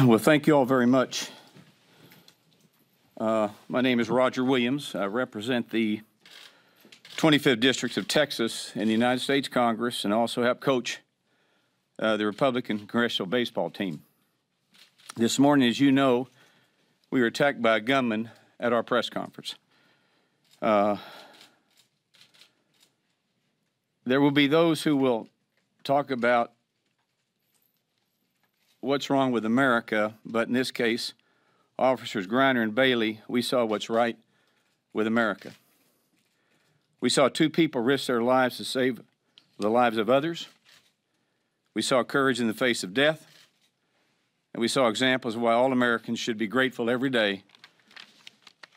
Well, thank you all very much. My name is Roger Williams. I represent the 25th District of Texas in the United States Congress and also help coach the Republican Congressional Baseball team. This morning, as you know, we were attacked by a gunman at our press conference. There will be those who will talk about what's wrong with America, but in this case, Officers Greiner and Bailey, we saw what's right with America. We saw two people risk their lives to save the lives of others. We saw courage in the face of death. And we saw examples of why all Americans should be grateful every day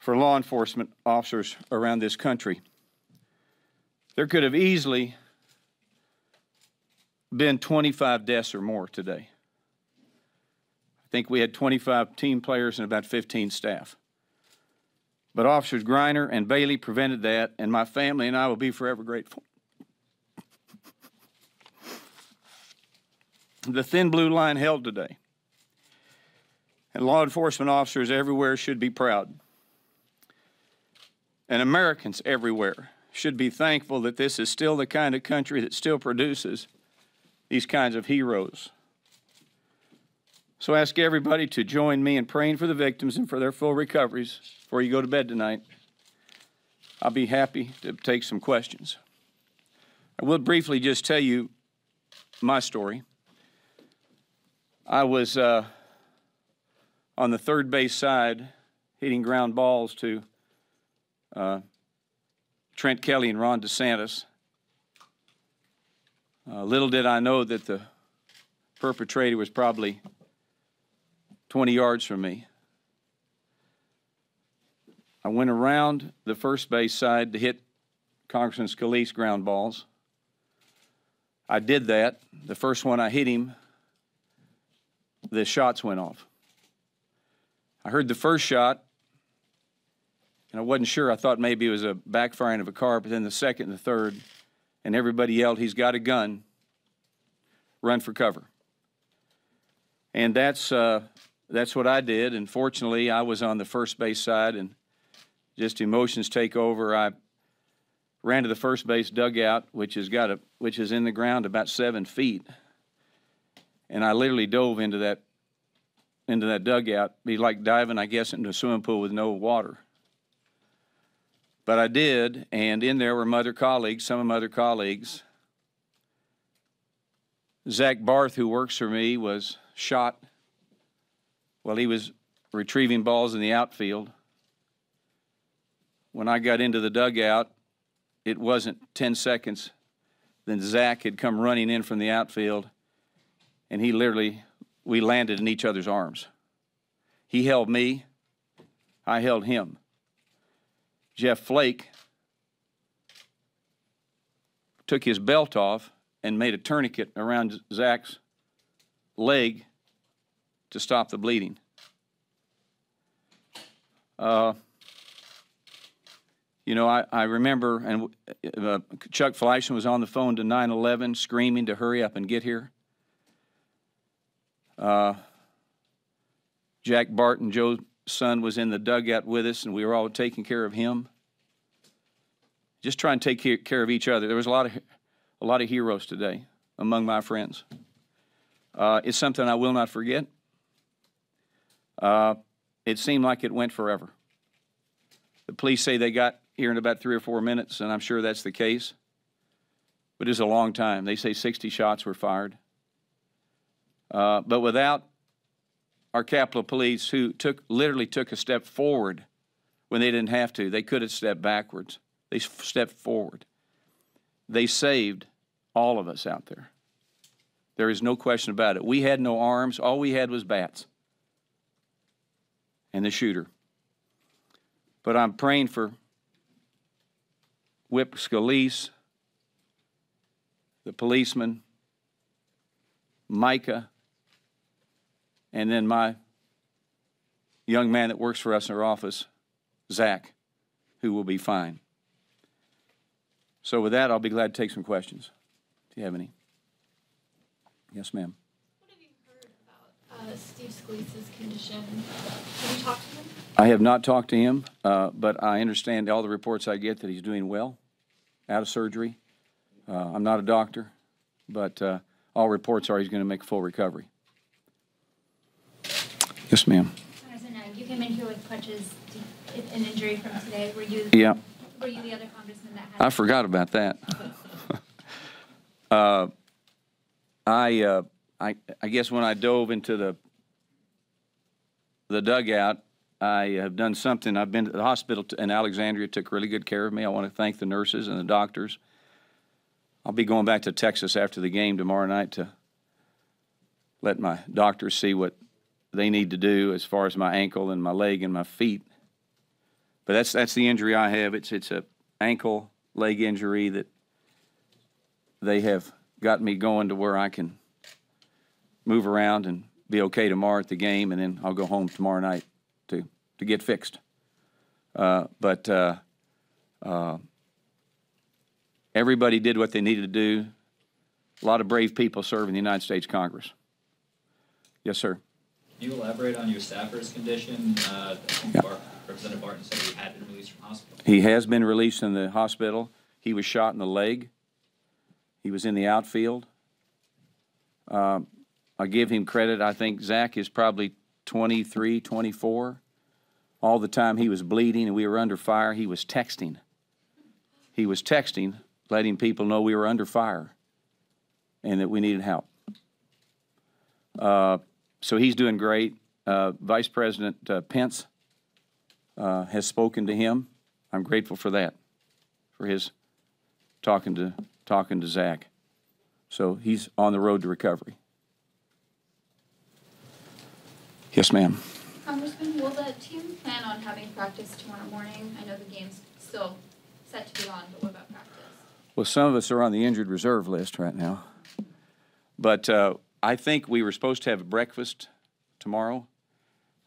for law enforcement officers around this country. There could have easily been 25 deaths or more today. I think we had 25 team players and about 15 staff. But Officers Greiner and Bailey prevented that, and my family and I will be forever grateful. The thin blue line held today, and law enforcement officers everywhere should be proud. And Americans everywhere should be thankful that this is still the kind of country that still produces these kinds of heroes. So I ask everybody to join me in praying for the victims and for their full recoveries before you go to bed tonight. I'll be happy to take some questions. I will briefly just tell you my story. I was on the third base side hitting ground balls to Trent Kelly and Ron DeSantis. Little did I know that the perpetrator was probably 20 yards from me. I went around the first base side to hit Congressman Scalise ground balls. I did that. The first one I hit him, the shots went off. I heard the first shot, and I wasn't sure. I thought maybe it was a backfiring of a car, but then the second and the third, and everybody yelled, "He's got a gun, run for cover." And that's what I did, and fortunately, I was on the first base side, and just emotions take over. I ran to the first base dugout, which is in the ground about 7 feet, and I literally dove into that dugout. It'd be like diving, I guess, into a swimming pool with no water. But I did, and in there were some of my other colleagues. Zach Barth, who works for me, was shot while he was retrieving balls in the outfield. When I got into the dugout, it wasn't 10 seconds. Then Zach had come running in from the outfield, and we landed in each other's arms. He held me, I held him. Jeff Flake took his belt off and made a tourniquet around Zach's leg to stop the bleeding. I remember, and Chuck Fleischman was on the phone to 911 screaming to hurry up and get here. Jack Barton, Joe's son, was in the dugout with us, and we were all taking care of him. Just try and take care of each other. There was a lot of heroes today among my friends. It's something I will not forget. It seemed like it went forever. The police say they got here in about 3 or 4 minutes, and I'm sure that's the case. But it was a long time. They say 60 shots were fired. But without our Capitol Police, who literally took a step forward when they didn't have to, they could have stepped backwards. They stepped forward. They saved all of us out there. There is no question about it. We had no arms. All we had was bats and the shooter. But I'm praying for Whip Scalise, the policeman, Micah, and then my young man that works for us in our office, Zach, who will be fine. So with that, I'll be glad to take some questions, if you have any. Yes, ma'am. What have you heard about Steve Scalise's condition. Have you talked to him? I have not talked to him, but I understand all the reports I get that he's doing well, out of surgery. I'm not a doctor, but all reports are he's going to make a full recovery. Yes, ma'am. Congressman, you came in here with crutches, an injury from today. Were you Yeah. Were you the other congressman that had? I forgot about that. I guess when I dove into the dugout, I have done something. I've been to the hospital in Alexandria, took really good care of me. I want to thank the nurses and the doctors. I'll be going back to Texas after the game tomorrow night to let my doctors see what they need to do as far as my ankle and my leg and my feet. But that's the injury I have. It's a ankle leg injury that they have got me going to where I can move around and be okay tomorrow at the game, and then I'll go home tomorrow night to get fixed. Everybody did what they needed to do. A lot of brave people serve in the United States Congress. Yes, sir. Can you elaborate on your staffer's condition? Yeah. Representative Barton said he had been released from hospital. He has been released in the hospital. He was shot in the leg. He was in the outfield. I give him credit. I think Zach is probably 23, 24. All the time he was bleeding and we were under fire, he was texting. He was texting, letting people know we were under fire and that we needed help. So he's doing great. Vice President Pence has spoken to him. I'm grateful for that, for his talking to Zach. So he's on the road to recovery. Yes, ma'am. Congressman, will the team plan on having practice tomorrow morning? I know the game's still set to be on, but what about practice? Well, some of us are on the injured reserve list right now. But I think we were supposed to have a breakfast tomorrow.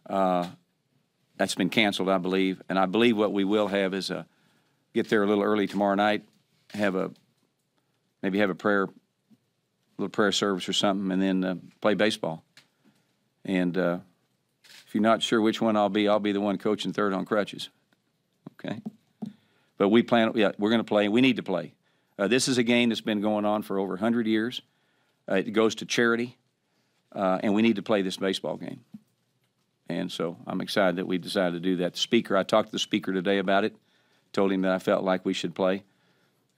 That's been canceled, I believe. And I believe what we will have is get there a little early tomorrow night, maybe have a little prayer service or something, and then play baseball. And if you're not sure which one I'll be the one coaching third on crutches. Okay? But we plan, yeah, we're going to play. We need to play. This is a game that's been going on for over 100 years. It goes to charity, and we need to play this baseball game. And so I'm excited that we decided to do that. The speaker, I talked to the speaker today about it, told him that I felt like we should play.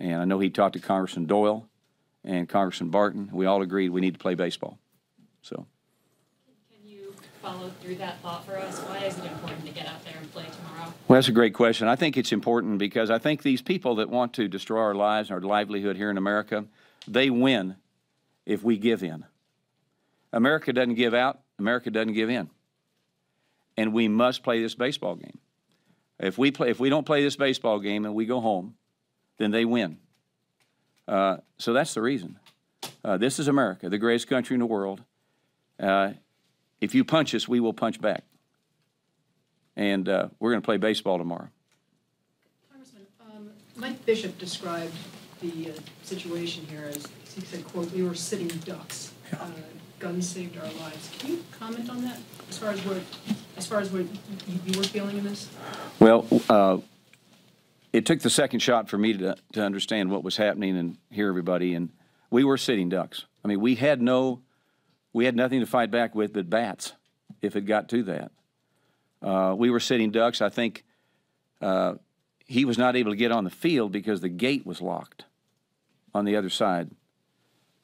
And I know he talked to Congressman Doyle and Congressman Barton. We all agreed we need to play baseball. So. Can you follow through that thought for us? Why is it important to get out there and play tomorrow? Well, that's a great question. I think it's important because I think these people that want to destroy our lives and our livelihood here in America, they win if we give in. America doesn't give out. America doesn't give in. And we must play this baseball game. If we don't play this baseball game and we go home, then they win. So that's the reason. This is America, the greatest country in the world. If you punch us, we will punch back. And we're going to play baseball tomorrow. Congressman, Mike Bishop described the situation here as, he said, quote, "We were sitting ducks. Guns saved our lives." Can you comment on that as far as what you were feeling in this? Well, it took the second shot for me to understand what was happening and hear everybody, and we were sitting ducks. I mean, we had nothing to fight back with but bats if it got to that. We were sitting ducks. I think he was not able to get on the field because the gate was locked on the other side.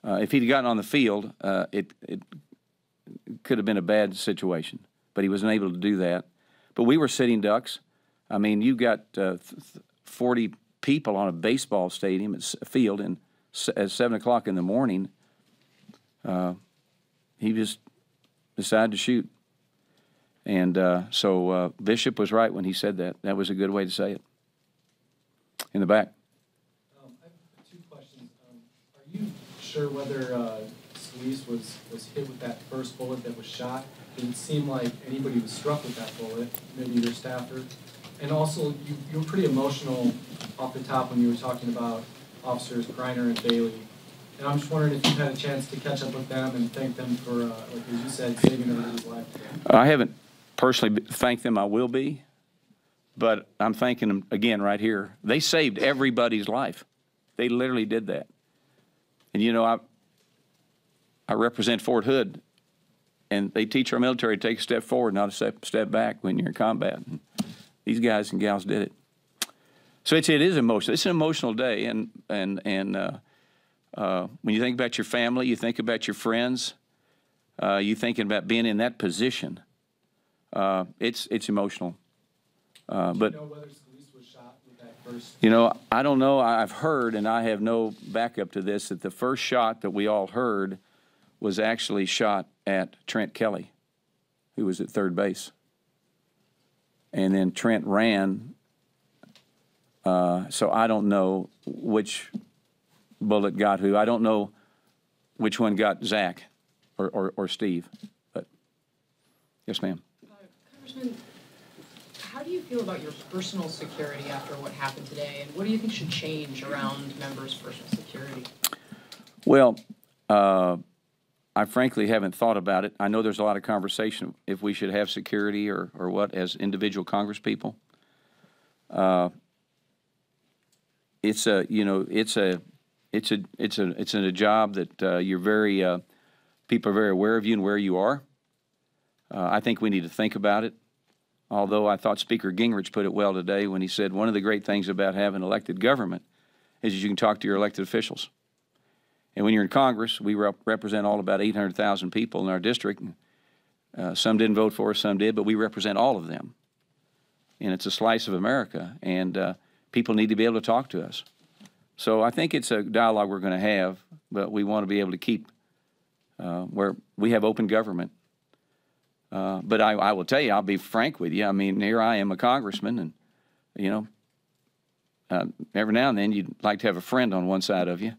If he'd gotten on the field, it could have been a bad situation, but he wasn't able to do that. But we were sitting ducks. I mean, you got 40 people on a baseball stadium at field at 7 o'clock in the morning. He just decided to shoot. And so Bishop was right when he said that. That was a good way to say it. In the back. I have two questions. Are you sure whether Scalise was hit with that first bullet that was shot? It didn't seem like anybody was struck with that bullet, maybe your staffer. And also, you were pretty emotional off the top when you were talking about Officers Greiner and Bailey And I'm just wondering if you've had a chance to catch up with them and thank them for, like as you said, saving everybody's life today. I haven't personally thanked them. I will be. But I'm thanking them again right here. They saved everybody's life. They literally did that. And, you know, I represent Fort Hood, and they teach our military to take a step forward, not a step back when you're in combat. And these guys and gals did it. So it is emotional. It's an emotional day, and when you think about your family, you think about your friends, you thinking about being in that position. It's emotional. But Do you know whether Scalise was shot with that first? you know, I don't know. I've heard, and I have no backup to this, that the first shot that we all heard was actually shot at Trent Kelly, who was at third base. And then Trent ran. So I don't know which bullet got who. I don't know which one got Zach or Steve. But yes, ma'am. Congressman, how do you feel about your personal security after what happened today, and what do you think should change around members' personal security? Well, I frankly haven't thought about it. I know there's a lot of conversation if we should have security or what as individual congresspeople. It's a job that you're very people are very aware of you and where you are. I think we need to think about it. Although I thought Speaker Gingrich put it well today when he said one of the great things about having elected government is that you can talk to your elected officials. And when you're in Congress, we represent all about 800,000 people in our district. Some didn't vote for us, some did, but we represent all of them. And it's a slice of America, and people need to be able to talk to us. So I think it's a dialogue we're going to have, but we want to be able to keep where we have open government. But I will tell you, I'll be frank with you. I mean, here I am a congressman, and, you know, every now and then you'd like to have a friend on one side of you.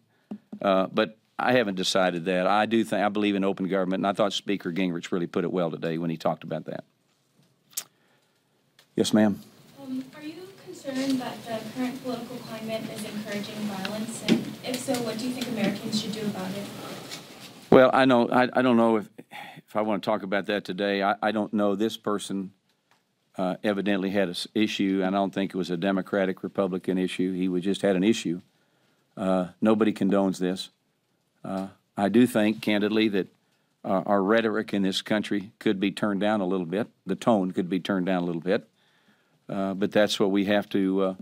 But I haven't decided that. I believe in open government, and I thought Speaker Gingrich really put it well today when he talked about that. Yes, ma'am. Are you concerned that the current political climate is encouraging violence? And if so, what do you think Americans should do about it? Well, I don't know if I want to talk about that today. I don't know. This person evidently had an issue, and I don't think it was a Democratic, Republican issue. He just had an issue. Nobody condones this. I do think, candidly, that our rhetoric in this country could be turned down a little bit. The tone could be turned down a little bit. But that's what we have to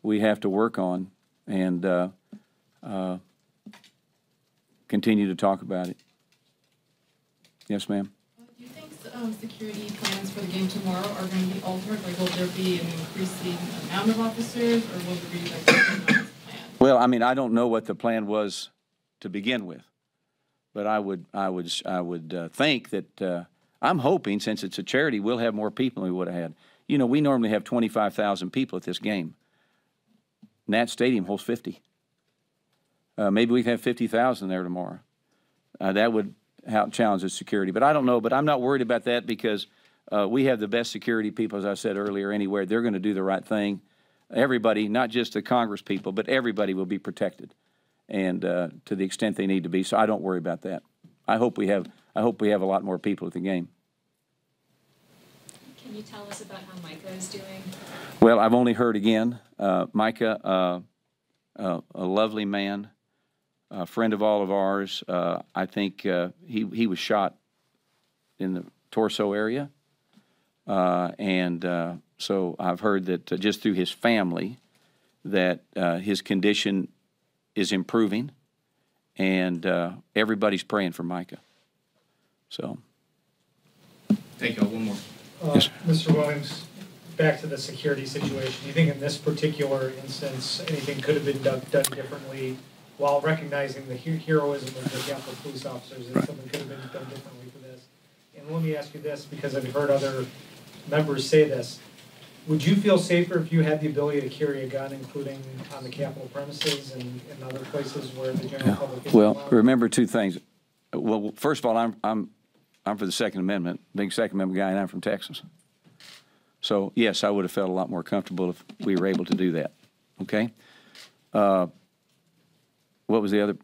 work on and continue to talk about it. Yes, ma'am. Do you think security plans for the game tomorrow are going to be altered? Like, will there be an increasing amount of officers, or will there be like a plan? Well, I mean, I don't know what the plan was to begin with, but I would think that I'm hoping, since it's a charity, we'll have more people than we would have had. You know, we normally have 25,000 people at this game. Nat Stadium holds 50. Maybe we can have 50,000 there tomorrow. That would challenge the security. But I don't know. But I'm not worried about that because we have the best security people, as I said earlier, anywhere. They're going to do the right thing. Everybody, not just the Congress people, but everybody will be protected, and to the extent they need to be. So I don't worry about that. I hope we have a lot more people at the game. Can you tell us about how Micah is doing? Well, I've only heard again. Micah, a lovely man, a friend of all of ours. I think he was shot in the torso area, so I've heard that just through his family that his condition is improving, and everybody's praying for Micah. So. Thank you. One more. Yes, Mr. Williams, back to the security situation. Do you think in this particular instance anything could have been done differently while recognizing the heroism of the Capitol police officers, and something could have been done differently for this? And let me ask you this, because I've heard other members say this. Would you feel safer if you had the ability to carry a gun, including on the Capitol premises and other places where the general public isn't well, allowed? remember two things. Well, first of all, I'm for the Second Amendment, big Second Amendment guy, and I'm from Texas. So, yes, I would have felt a lot more comfortable if we were able to do that. Okay? What was the other?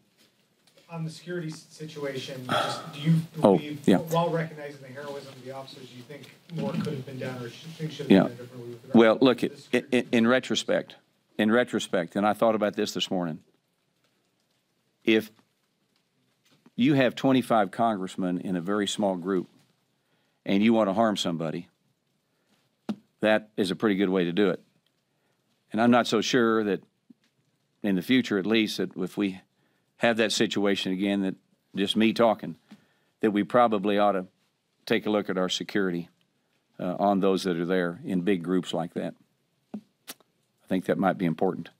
On the security situation, just do you Oh, believe, yeah. while recognizing the heroism of the officers, do you think more could have been done or things should Yeah. have been done differently? with regard Well, to look, the security? in retrospect, and I thought about this morning, if you have 25 congressmen in a very small group and you want to harm somebody, that is a pretty good way to do it. And I'm not so sure that in the future, at least, that if we have that situation again, that just me talking, that we probably ought to take a look at our security on those that are there in big groups like that. I think that might be important.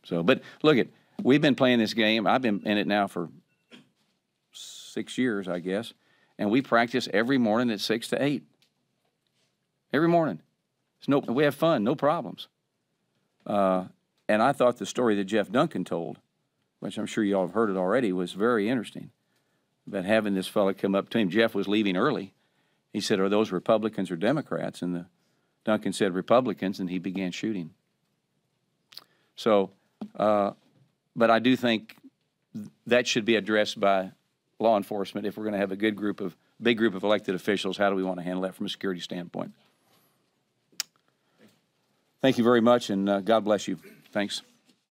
So, but look it, we've been playing this game. I've been in it now for 6 years, I guess, and we practice every morning at 6 to 8. Every morning. We have fun, no problems. And I thought the story that Jeff Duncan told, which I'm sure you all have heard it already, was very interesting, about having this fella come up to him. Jeff was leaving early. He said, "Are those Republicans or Democrats?" And Duncan said, "Republicans," and he began shooting. So, but I do think that should be addressed by law enforcement. If we're going to have a big group of elected officials, how do we want to handle that from a security standpoint? Thank you very much, and God bless you. Thanks.